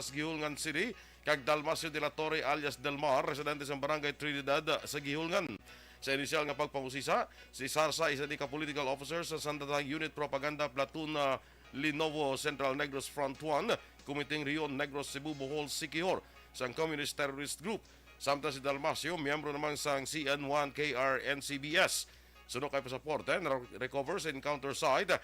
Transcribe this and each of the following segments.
Roxas, Gihulngan City, kag Dalmasio de la Torre alias Del Mar, residente sa Barangay Trinidad sa Gihulngan. Sa inisyal nga pagpangusisa, si Sarsa isa di ka political officer sa Sandatang Unit Propaganda Platoon Linovo Central Negros Front 1, Kumiting Rion Negros Cebu Bohol Siquijor, sang Communist Terrorist Group. Samtang si Dalmasio, miyembro naman sang CN1KRNCBS. Sunod kay pasaporte, na-recover sa encounter site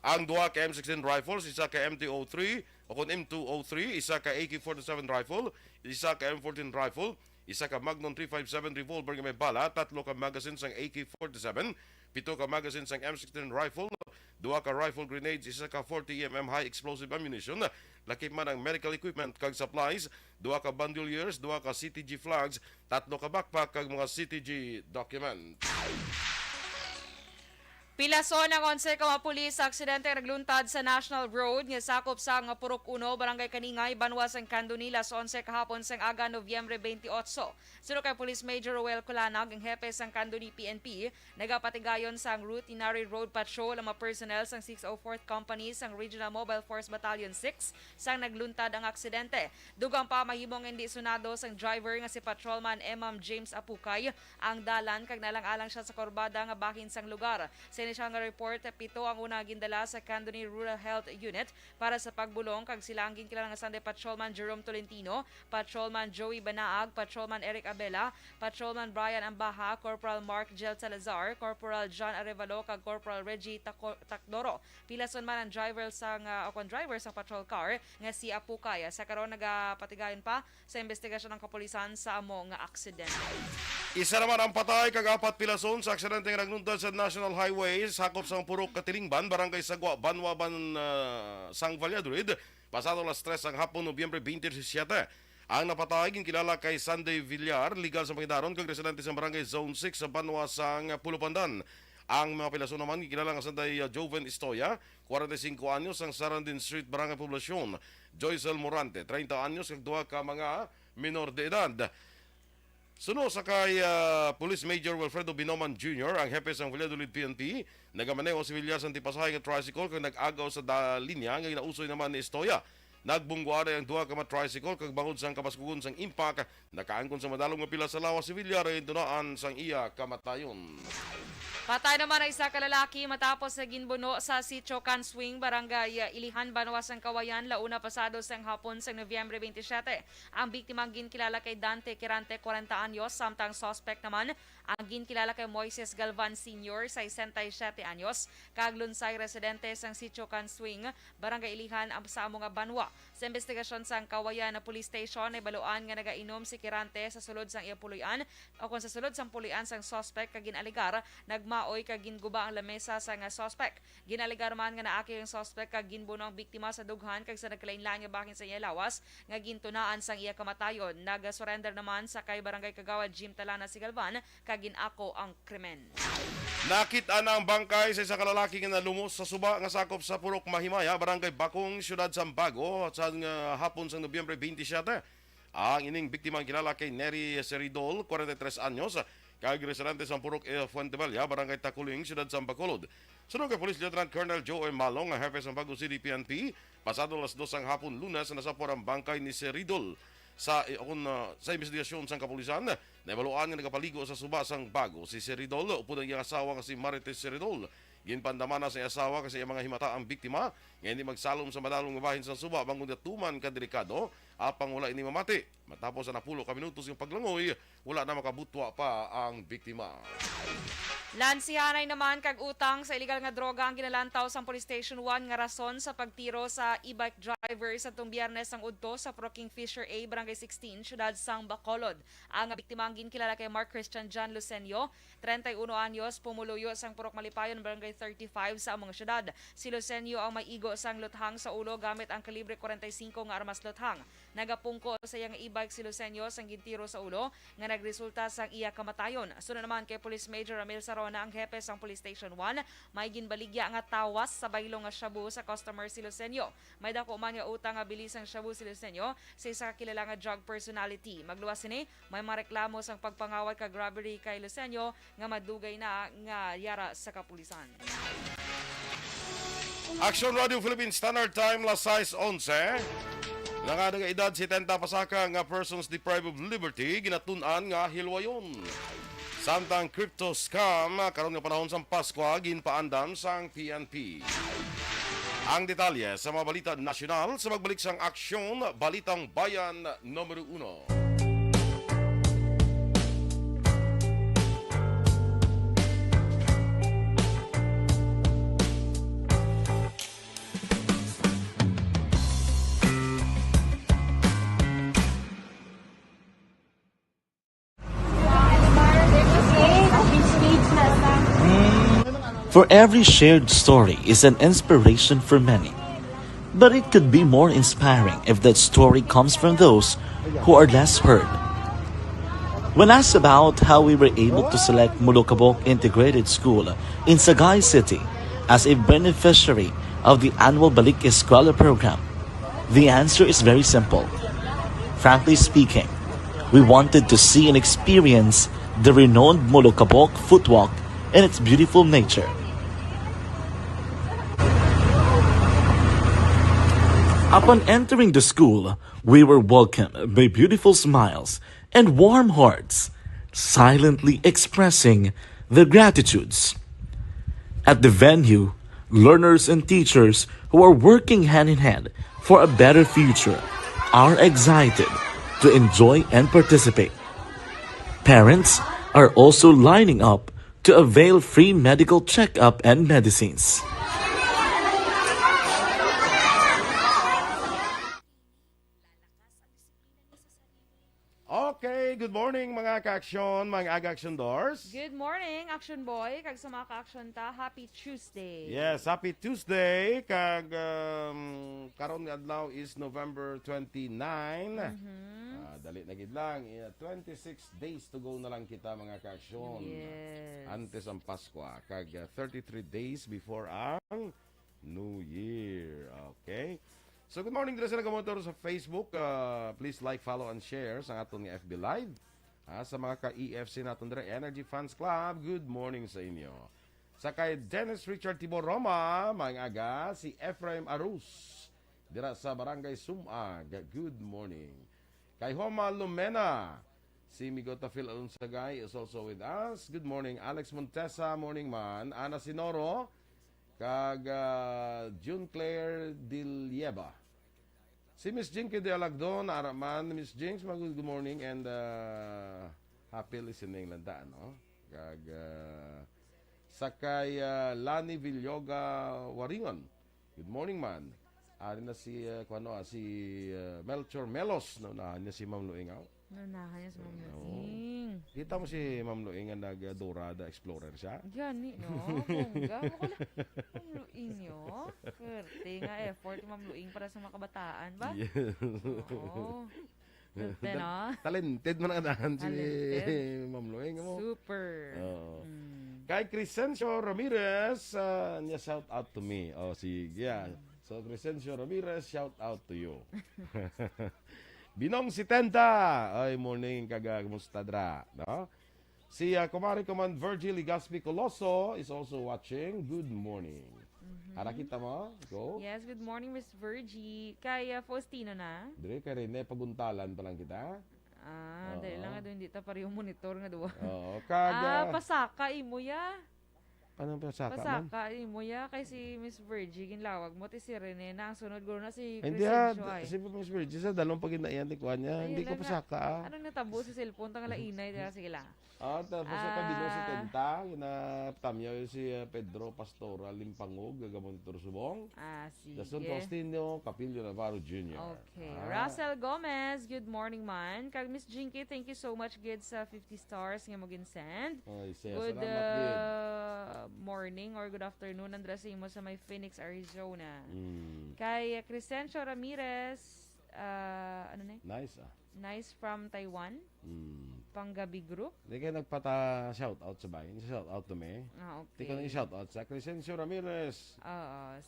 ang duha ka M16 rifles, isa ka MT-03 o kung M203, isa ka AK-47 rifle, isa ka M14 rifle, isa ka Magnum 357 revolver nga may bala, 3 ka magazine sang AK-47, 7 ka magazine sang M16 rifle, 2 ka rifle grenades, isa ka 40mm high explosive ammunition, lakip man ang medical equipment kag supplies, 2 ka bandoliers, 2 ka CTG flags, 3 ka backpack kag mga CTG document. Pilason ang 11 ka mga pulis sa aksidente nagluntad sa National Road nga sakop sa nga Purok 1, Barangay Kaningay, Banwas ang Candonila sa 11 kahapon sang aga Nobyembre 28. Sunod kay Police Major Roel Kulanag, ang hepe sang Candoni PNP, nagapatigayon sang routinary road patrol ang mga personnel sang 604th Company sang Regional Mobile Force Battalion 6 sang nagluntad ang aksidente. Dugang pa mahimong hindi sunado sang driver nga si Patrolman Emam James Apukay ang dalan kag nalang-alang siya sa kurbada nga bahin sang lugar. Sa inisyal nga report, 7 ang una gindala sa Candoni Rural Health Unit para sa pagbulong kag sila ang ginkilang nga Sunday Patrolman Jerome Tolentino, Patrolman Joey Banaag, Patrolman Eric Abela, Patrolman Brian Ambaha, Corporal Mark Gel Salazar, Corporal John Arevalo kag Corporal Reggie Takdoro. Pilason man ang driver sang driver sa patrol car nga si Apukay. Sa karon nagapatigayon pa sa investigasyon ng kapulisan sa among nga aksidente. Isa naman ang patay kag 4 pilason sa aksidente nga nagluntad sa National Highway sakop sang Purok Katilingban, Barangay Sagwa, Banwaban, sang Valladolid, pasado las 3 ang hapon Nobyembre 27. Ang napatay ginkilala kay Sunday Villar, legal sa Makidaron kag residente sa Barangay Zone 6 sa Banwa sang Pulupandan. Ang mga pilason naman ginkilala nga Sunday Joven Istoya, 45 anyos ang Sarandin Street, Barangay Poblacion, Joycel Morante, 30 anyos kag 2 ka mga minor de edad. Suno sa kay Police Major Wilfredo Binoman Jr., ang hepe sang Valladolid PNP, nagamaneho si Villar sa antipasahay nga tricycle kag nag-agaw sa linya nga ginausoy naman ni Istoya. Nagbungguara ang 2 ka tricycle kag bangod sang kapaskugon sang impact, nakaangkon sa madalong nga pila sa lawas si Villar ay dunaan sang iya kamatayon. Patay naman ang isa ka lalaki matapos na ginbuno sa sitio Kanswing, Barangay Ilihan, Banwas ang Kawayan, launa pasado sang hapon sa Nobyembre 27. Ang biktima ang ginkilala kay Dante Quirante, 40 anyos, samtang suspect naman ang ginkilala kay Moises Galvan Sr., 67 anyos, kag lunsay residente sang sitio Kanswing, Barangay Ilihan sa among Banwa. Sa investigasyon sang Kawayan na Police Station ay baluan nga nagainom si Quirante sa sulod sang iya puloy-an o kung sa sulod sang puloy-an sang suspect kag ginaligar nagmaoy kag ginguba ang lamesa sa nga suspect. Ginaligar man nga naaki ang suspect kag ginbuno ang biktima sa dughan kag sa nagkalain-lain nga bahin sa iya lawas nga gintunaan sang iya kamatayon. Nag-surrender naman sa kay Barangay Kagawad Jim Talana si Galvan kag ginako ang krimen. Nakita na ang bangkay sa isa ka lalaki nga nalumos sa suba nga sakop sa Purok Mahimaya, Barangay Bakong, Siyudad Sambago sa hapon sa Nobyembre 27. Ang ining biktima ang kilala kay Neri Seridol, 43 anyos, kag residente sa Purok Fuentebella, Barangay Takuling, Siyudad Sambacolod. Sunod kay Police Lieutenant Colonel Joe Malong, ang hepe sa Bago City PNP, pasado las 2 ang hapon Lunes nasapor ang bangkay ni Seridol. Sa investigasyon sang kapulisan, naebaluan nga nagapaligo sa suba sang Bago si Seridol upod ang iyang asawa nga si Marites Seridol. Ginpandaman na sa iyang asawa kasi iyang mga himata ang biktima nga hindi magsalom sa madalong bahin sa suba bangod tuman ka delikado apang wala ini mamati. Matapos na 10 ka minutos yung paglangoy, wala na makabutwa pa ang biktima. Lansihanay naman kag utang sa illegal nga droga ang ginalantaw sa Police Station 1 nga rason sa pagtiro sa e-bike driver sa tung Biyernes ang udto sa Proking Fisher A, Barangay 16, Siyudad sang Bacolod. Ang biktima ang ginkilala kay Mark Christian John Lucenio, 31 anyos, pumuluyo sang Purok Malipayon, Barangay 35 sa among syudad. Si Lucenio ang maigo sang luthang sa ulo gamit ang kalibre 45 nga armas luthang. Nagapungko sa iyang e-bike si Lucenio sang gintiro sa ulo nga nagresulta sang iya kamatayon. Sunod naman kay Police Major Ramil Sarona, ang hepe sang Police Station 1, may ginbaligya nga tawas sa baylo nga shabu sa customer si Lucenio. May dako man nga utang nga bilis ang shabu si Lucenio sa isa ka kilala nga drug personality. Magluwas sini, may mareklamo sang pagpangawat kag robbery kay Lucenio nga madugay na nga yara sa kapulisan. Aksyon Radio Philippines Standard Time, las 6:11. Nga edad 70 pasaka nga persons deprived of liberty, ginatunan nga hilwayon. Samtang crypto scam, karon nga panahon sa Pasko, ginpaandam sang PNP. Ang detalye sa mga balita nasyonal sa magbalik sang Aksyon, Balitang Bayan, Numero 1. For every shared story is an inspiration for many. But it could be more inspiring if that story comes from those who are less heard. When asked about how we were able to select Mulukabok Integrated School in Sagay City as a beneficiary of the annual Balik Eskwela program, the answer is very simple. Frankly speaking, we wanted to see and experience the renowned Mulukabok footwalk in its beautiful nature. Upon entering the school, we were welcomed by beautiful smiles and warm hearts, silently expressing their gratitudes. At the venue, learners and teachers who are working hand in hand for a better future are excited to enjoy and participate. Parents are also lining up to avail free medical checkup and medicines. Okay, good morning mga ka-aksyon, mga aga-aksyon doors. Good morning, Action Boy. Kag sa mga ka-action ta, happy Tuesday. Yes, happy Tuesday. Kag karon nga adlaw is November 29. Dali na gid lang. 26 days to go na lang kita mga ka-aksyon. Yes. Antes ang Pasko. Kag 33 days before ang New Year. Okay? So good morning dira sa nagamotor sa Facebook. Please like, follow, and share sa aton nga FB Live. Sa mga ka-EFC naton dira, Energy Fans Club, good morning sa inyo. Sa kay Dennis Richard Tibor Roma, mga aga, si Ephraim Arus, dira sa Barangay Sumag, good morning. Kay Homa Lumena, si Migota Phil Alunsagay is also with us. Good morning. Alex Montesa, morning man. Ana Sinoro, kag June Claire Dilieba. Si Miss Jinky de Alagdon, araman. Miss Jinx, good morning and happy listening lang daan, no? Kag sakay Lani Villoga Waringon. Good morning man. Ari na si si Melchor Melos, no, na niya si Ma'am Luingaw. Nanahan niya sa mga meeting. Kita mo si Ma'am Luing ang nag-Dorada Explorer siya? Gani, no? Bongga. Ma'am Luing nyo. Kerte nga effort Ma'am Luing para sa mga kabataan ba? Yes. Oo. Kerte, no? Talented man ang si Talented. Ma'am Luing mo. Super. Kay Crescencio Ramirez, niya shout out to me. Sige. Yeah. So Crescencio Ramirez, shout out to you. Binong 70. Ay, morning kamusta dra, no? Si Kumari Command Virgil Ligaspi Coloso is also watching. Good morning. Ara kita mo? Go. Yes, good morning, Miss Virgie. Kay Faustino na? Dire kay Rene paguntalan pa lang kita. Dahil lang nga doon dito pareho monitor nga doon. Oo, kaga. Pasaka imo ya. Anong pasaka man? Pasaka imo ya kay si Miss Virgie ginlawag mo ti si Rene na ang sunod ko na si Hindi Crescencio ay. si Miss Virgin sa dalawang pag inaiyan ni kuha niya. Hindi ko pasaka. Anong natabo sa cellphone tang lainay dira sige lang. Tapos sa kabilo si Tenta, tamyaw si Pedro Pastora Limpangog, Gagamonitor Subong. Sige. Jason Faustino, Capilio Navarro Jr. Okay. Russell Gomez, good morning man. Kag Miss Jinky, thank you so much gid sa 50 stars nga mo ginsend. Good morning or good afternoon Andres mo sa may Phoenix, Arizona. Kay Crescencio Ramirez, ano na? Nice Nice from Taiwan. Panggabi Group. Di kayo nagpata-shoutout sa bayan. Shoutout to me. Di ko nang Okay. i-shoutout sa Crescencio Ramirez.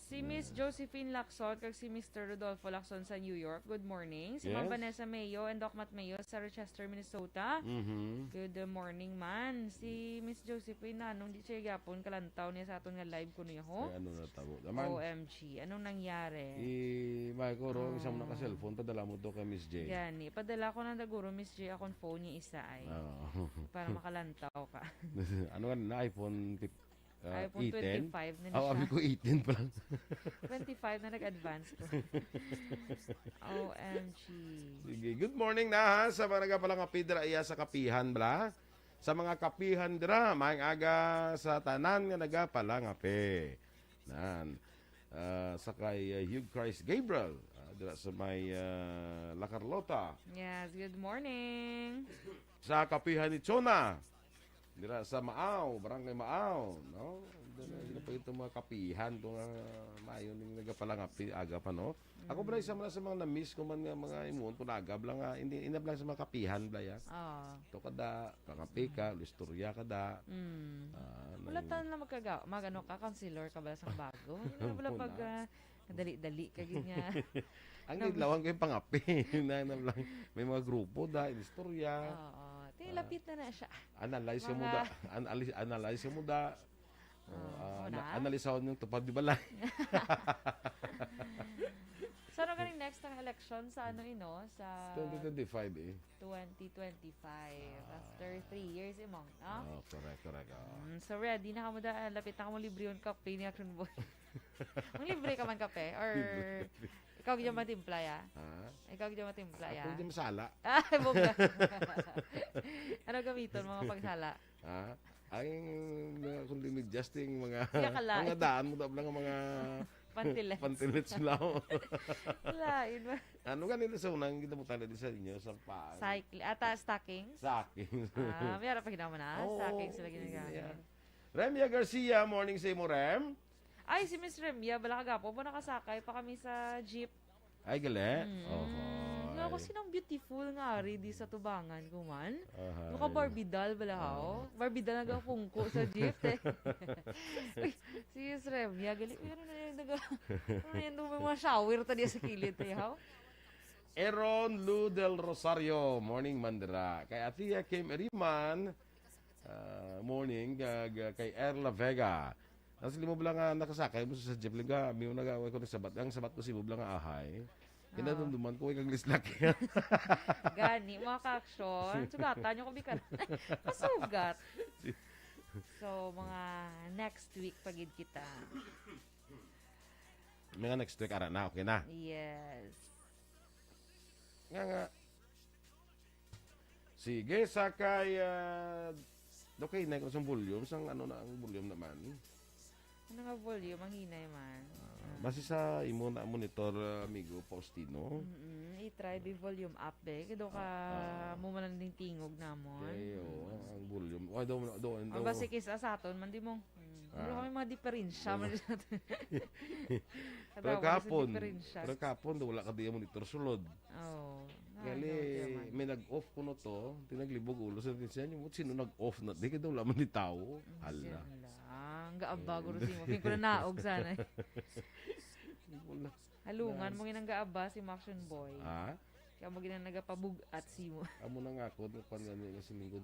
Si Miss Josephine Lacson kag si Mr. Rodolfo Lacson sa New York. Good morning. Si Ma'am Yes. Vanessa Mayo and Doc Matt Mayo sa Rochester, Minnesota. Mhm. Good morning man. Si Miss Josephine nung di siya yapon kalantaw niya sa aton nga live kuno yaho. Ay, ano na tabo. Naman, OMG. Anong nangyari? Makikuro, isang naka-cellphone, padala mo to kay Miss J. Gani. Padala ko na daguro Miss J akong phone niya isa ay. Oo. Para makalantaw ka. Ano nga na, iPhone iPhone 18? 25 na Oo, siya. ko 18 pa lang. 25 na nag-advance ko. OMG. Sige, good morning na ha, sa mga nagapalangapid dira iya sa kapihan bala. Sa mga kapihan dira, maayong aga sa tanan nga nagapalangapi. Nan. Sa kay Hugh Christ Gabriel, dira sa may La Carlota. Yes, good morning. Sa kapihan ni Chona, dira sa Maaw, Barangay Maaw, no? Dira pa itong mga kapihan, itong mayon yung nagapalangapi, aga pa, no? Ako ba isa man sa mga na-miss ko man nga mga imuon, punagab lang, hindi inab lang sa mga kapihan, blaya. Ito kada, pangapi ka, listorya kada. Wala tayo na magano ka, counselor ka ba sa bago? Wala pag dali-dali ka ganyan. Ang nidlawan ko yung pangapi. May mga grupo da, listorya. Lapit na siya. Analyze mo da. Analyze mo da. Analyze yung tupad di balay. So, ano galing next ang election sa sa 2025 eh. 2025. After 3 years, imong, no? Correct. So, ready na ka mo da, lapit na ka mo libre yung kape ni Aksyon Boy. Ang libre ka man kape? Or ikaw gyan matimpla ya? Ikaw gyan matimpla ya? Ako gyan masala. Bongga. Ano gamiton mga pagsala? Ang kung adjusting mga Yakalain. mga daan mo lang mga Pantilets. Pantilets lang. Lain ba? Ano ganito sa unang ginabutan din sa inyo sa paan? Cycle. Stockings? Stockings. Mayroon pa ginawa na. Stockings sila ginagamit. Yeah. Remia Garcia, morning sa imo, Rem. Ay, si Miss Remia, bala kagapo po nakasakay pa kami sa jeep. Ay, gali? Ako sinang beautiful nga ari di sa tubangan ko man. Maka Barbie doll bala how? Barbie doll nagapungko sa jeep. Uy, si Miss Remia, gali. Pero na yung may mga shower tadi sa kilid tayo how? Aaron Lu del Rosario, morning Mandra. Kay Atia Kim Eriman, morning kay Erla Vega. Nasa limo lang nakasakay mo sa jeep liga, mi nagaway ko ng sabat. Ang sabat ko si mo lang ahay. Kinadumduman ko kay lislak. Gani mga ka-aksyon. Sugatan nyo kami ka. Pasugat. So mga next week pagid kita. Mga next week ara na, okay na. Yes. Nga. Sige, sakay okay na kung sa volume, sang ano na ang volume naman. Ano nga volume? Ang hinay man. Basta sa imo na monitor, amigo Faustino. I-try the volume up, be. Kado ka mo man lang tingog na mo. Okay, ang volume. O, doon. O basi kisa sa aton, man di mo. Wala kami mga diferensya. Pero kapon, wala ka di monitor sulod. Gali, may nag-off ko no to, tinaglibog ulo sa tinsiyan, yung sino nag-off na, di ka daw laman ni tao. Hala. Ang gaaba ko rin mo. Pin ko na naog sana. Halungan mo ginang gaaba si Aksyon Boy. Kaya mo ginang nagapabug-at si mo. Amo na nga ako, kung gano'n kasi linggo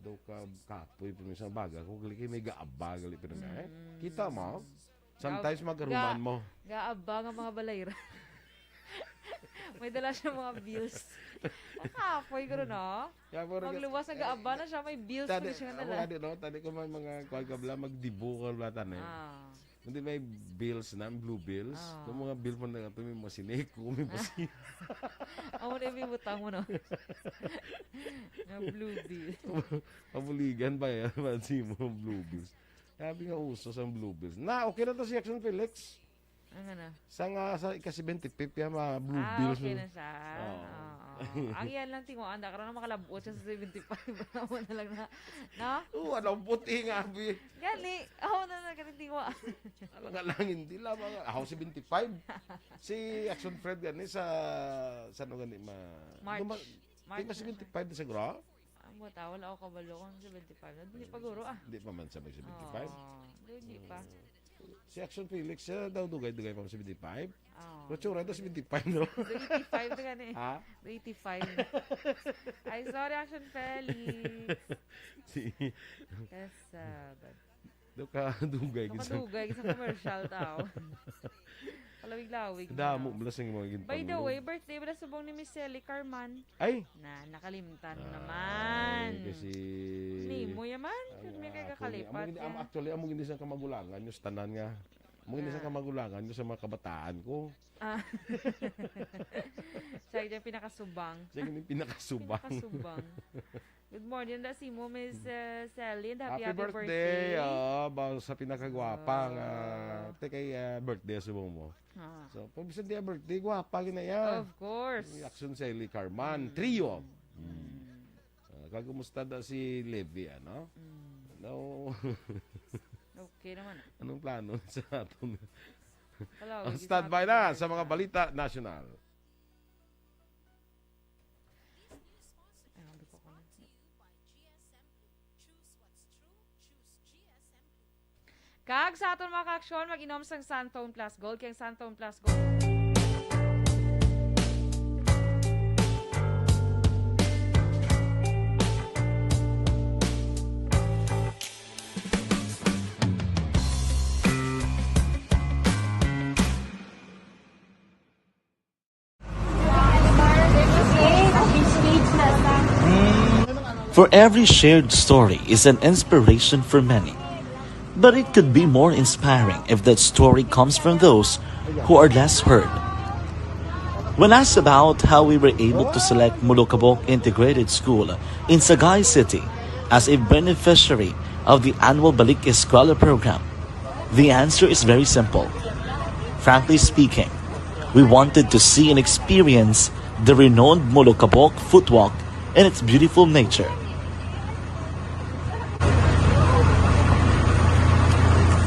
daw ka kapoy, pero sa baga, kung gali kayo may gaaba, gali pero nga kita mo, sometimes magaruman mo. Gaaba nga mga balayra. May dala siya mga bills. Kapoy ko rin, no? Magluwas na gaaba na siya, may bills pa siya nala. Tadi ko may mga kwagabla, magdibo ka blatan eh. Hindi may bills na, blue bills. Yung mga bill mo na ito, may masinik ko, may masinik. Amo na yung butang mo, no? Yung blue bill. Pabuligan ba yan? Pansin mo, blue bills. Sabi nga uso sa blue bills. Na, okay na to si Aksyon Felix. Ang ano? Sa ika-75 yan, mga blue bills. Okay na siya. Ang yan lang tingo, anda ka na makalabot siya sa 75. Ako na lang na. No? Anong puti nga, Abi. Gali, ako na ka tingo. Ano nga lang, hindi lang. Ako 75. Si Action Fred gani sa ano gani, March. March Di ba na siya. 75 na siguro? Wala ako kabalo kung 75. Hindi pa guro Hindi pa man sa 75. Hindi pa. Si Aksyon Felix, siya daw dugay-dugay pa 75. Oh. Pero tsura daw 75, no? 85 na gani. Ha? 85. Ay, sorry, Action Felix. Si... Kasabad. Daw ka dugay. Nakadugay sa commercial tao. Palawig-lawig. Damo, malasing mga ginpang. By the way, birthday ba na subong ni Miss Sally Carman? Ay! Nakalimutan mo naman. Ay, kasi... Ni mo yaman. Kung may kay kakalipat. Actually, among hindi sa kamagulangan, yung tanan nga. Among hindi sa kamagulangan, yung sa mga kabataan ko. Siya yung pinakasubang. Siya yung pinakasubang. Pinakasubang. Good morning, da si mo, Miss Sally. Happy birthday! Sa pinakagwapang. Kay birthday subong mo. So, pag bisa dia birthday, gwapa gina ya. Of course. Aksyon Sally Carman. Trio. Kagumusta da si Levi, ano? No. Okay naman. Anong plano sa aton? Palawig, Standby na sa mga balita national. Kag sa aton mga kaaksyon, mag-inom sang Santone Plus Gold. Kaya Santone Plus Gold. For every shared story is an inspiration for many. But it could be more inspiring if that story comes from those who are less heard. When asked about how we were able to select Mulukabok Integrated School in Sagay City as a beneficiary of the annual Balik Eskwela program, the answer is very simple. Frankly speaking, we wanted to see and experience the renowned Mulukabok footwalk and its beautiful nature.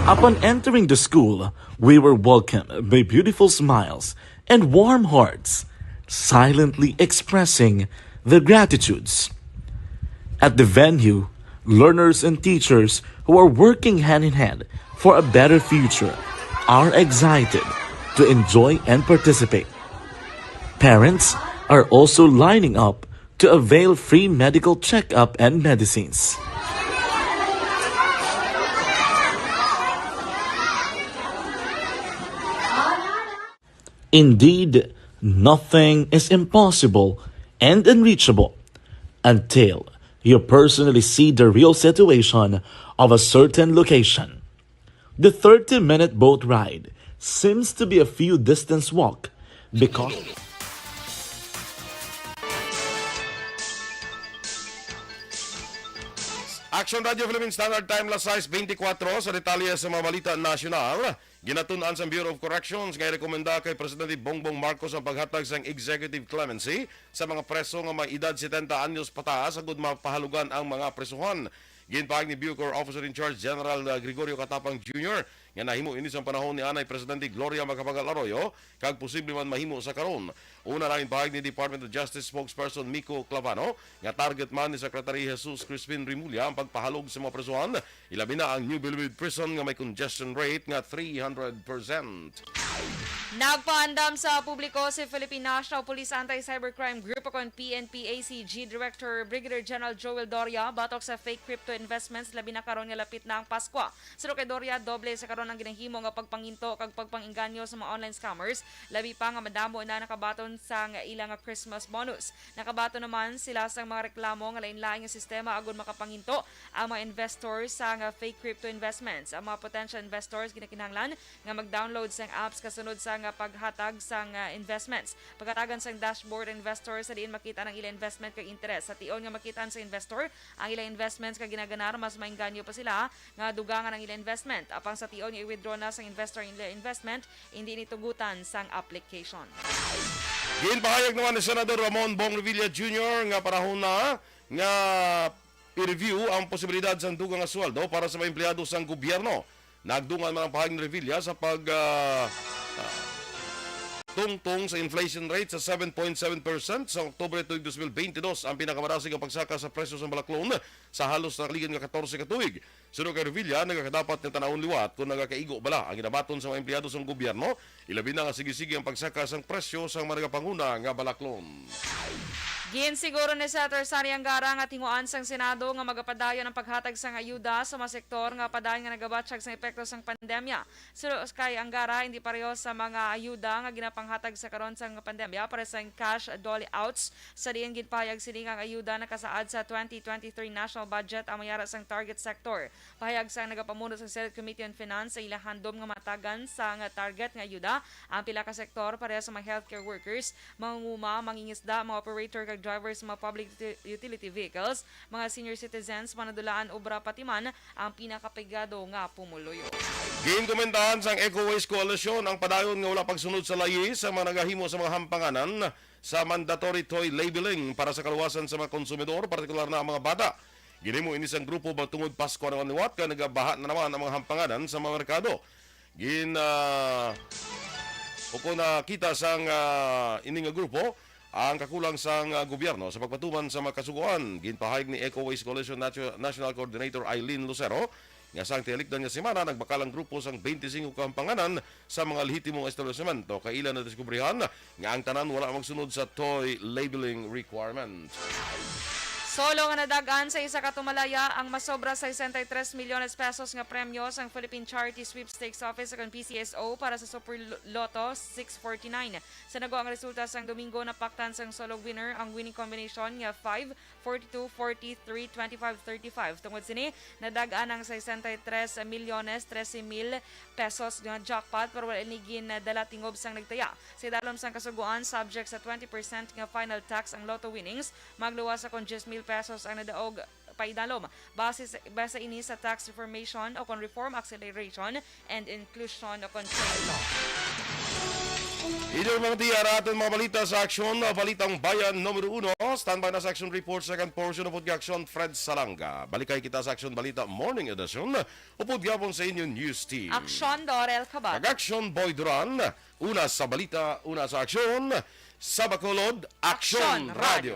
Upon entering the school, we were welcomed by beautiful smiles and warm hearts, silently expressing their gratitudes. At the venue, learners and teachers who are working hand in hand for a better future are excited to enjoy and participate. Parents are also lining up to avail free medical checkup and medicines. Indeed, nothing is impossible and unreachable until you personally see the real situation of a certain location. The 30-minute boat ride seems to be a few distance walk because Action Radio Philippines Standard Time las 6:24 sa detalye sa mga balita nasyonal. Ginatunan sa Bureau of Corrections nga rekomenda kay Presidente Bongbong Marcos ang paghatag sang executive clemency sa mga preso nga may edad 70 anyos pataas agud mapahalugan ang mga presuhan. Ginpaag ni Bucor Officer in Charge General Gregorio Catapang Jr. nga nahimo ini sa panahon ni Anay Presidente Gloria Macapagal Arroyo kag posible man mahimo sa karon. Una na ginpaag ni Department of Justice spokesperson Miko Clavano nga target man ni Secretary Jesus Crispin Rimulya ang pagpahalog sa mga presuhan, ilabi na ang New Bilibid Prison nga may congestion rate nga 300%. Nagpaandam sa publiko si Philippine National Police Anti-Cybercrime Group o PNP-ACG Director Brigadier General Joel Doria batok sa fake crypto investments labi na karon nga lapit na ang Pasko. Sino kay Doria doble sa karon ang ginahimo nga pagpanginto kag pagpanginganyo sa mga online scammers labi pa nga madamo na nakabaton sa ilang Christmas bonus. Nakabaton naman sila sa mga reklamo nga lain-laing nga sistema agon makapanginto ang mga investors sa fake crypto investments. Ang mga potential investors ginakinahanglan nga mag-download sa apps kasunod sa nga paghatag sa investments. Pagkatagan sa dashboard investors sa diin makita ng ilang investment kag interest. Sa tion nga makitaan sa investor ang ilang investments kag ginaganar mas mainganyo pa sila nga dugangan ang ilang investment. Apang sa tion nga i-withdraw na sa investor ang ilang investment hindi nitugutan sang application. Ginpahayag naman ni Senador Ramon Bong Revilla Jr. nga panahon na nga i-review ang posibilidad sa dugang nga sweldo para sa mga empleyado sang gobyerno. Nagdungan man ang pahayag ni Revilla sa tungtong sa inflation rate sa 7.7% sa Oktubre 2022 ang pinakamarasig ang pagsaka sa presyo sa balaklon sa halos nakaligan nga 14 ka tuig. Sunod kay Revilla, nagakadapat ng tanawon liwat kung nagakaigo bala ang ginabaton sa mga empleyado sa gobyerno, ilabi na nga sige-sige ang pagsaka sa presyo sa mga panguna nga balaklon. Ginsiguro ni Senator Sari Angara nga tinguan sang Senado nga magapadayon ang paghatag sang ayuda sa mga sektor nga padayon nga nagabatsyag sa epekto sang pandemya. Pero kay Angara hindi pareho sa mga ayuda nga ginapanghatag sa karon sang pandemya para sa cash dolly outs sa diin ginpahayag sini nga ayuda na kasaad sa 2023 national budget ang mayara sang target sector. Pahayag sang nagapamuno sa Senate Committee on Finance sa ilang handom nga matagan sa nga target nga ayuda ang pila ka sektor pareha sa mga healthcare workers, mangunguma, mangingisda, mga operator kag drivers sa mga public utility vehicles, mga senior citizens, manadulaan obra patiman ang pinakapigado nga pumuluyo. Ginkomentahan sang Eco Waste Coalition ang padayon nga wala pagsunod sa layi sa mga nagahimo sa mga hampanganan sa mandatory toy labeling para sa kaluwasan sa mga konsumidor, partikular na ang mga bata. Ginimo ini sang grupo batungod Pasko na niwat ka nagabaha na naman ang mga hampanganan sa mga merkado. Uko na kita sang ini nga grupo ang kakulang sang gobyerno sa pagpatuman sa mga kasuguan. Ginpahayag ni Eco Waste Coalition National Coordinator Eileen Lucero nga sang tialikdan nga semana nagbakalang grupo sang 25 kampanganan sa mga lehitimong establishmento. Kailan na diskubrihan nga ang tanan wala magsunod sa toy labeling requirement. Solo nga nadagan sa isa ka tumalaya ang masobra sa 63 milyones pesos nga premyo sang Philippine Charity Sweepstakes Office sa PCSO para sa Super Lotto 649. Sa nagawa ang resulta sang Domingo napaktan sang solo winner ang winning combination nga 5, 42, 43, 25, 35. Tungod sini, nadagan ang 63 milyones 13 mil pesos nga jackpot pero wala inigin dala tingob sang nagtaya. Sa dalom sang kasuguan, subject sa 20% nga final tax ang lotto winnings, magluwas sa kon 10 mil pesos ang nadaog paidalom. Base ini sa tax reformation o kon reform acceleration and inclusion o kon trade law. Ito mga tiyara aton mga balita sa Aksyon, Balitang Bayan Numero 1. Standby na sa Aksyon Report, second portion upod Aksyon, Fred Salanga. Balikay kita sa Aksyon Balita Morning Edition, upod gapon sa inyong news team. Aksyon, Dorel, Cabatuno. Mag-Aksyon Boy Duran, una sa balita, una sa Aksyon, sa Bacolod, Aksyon Radio.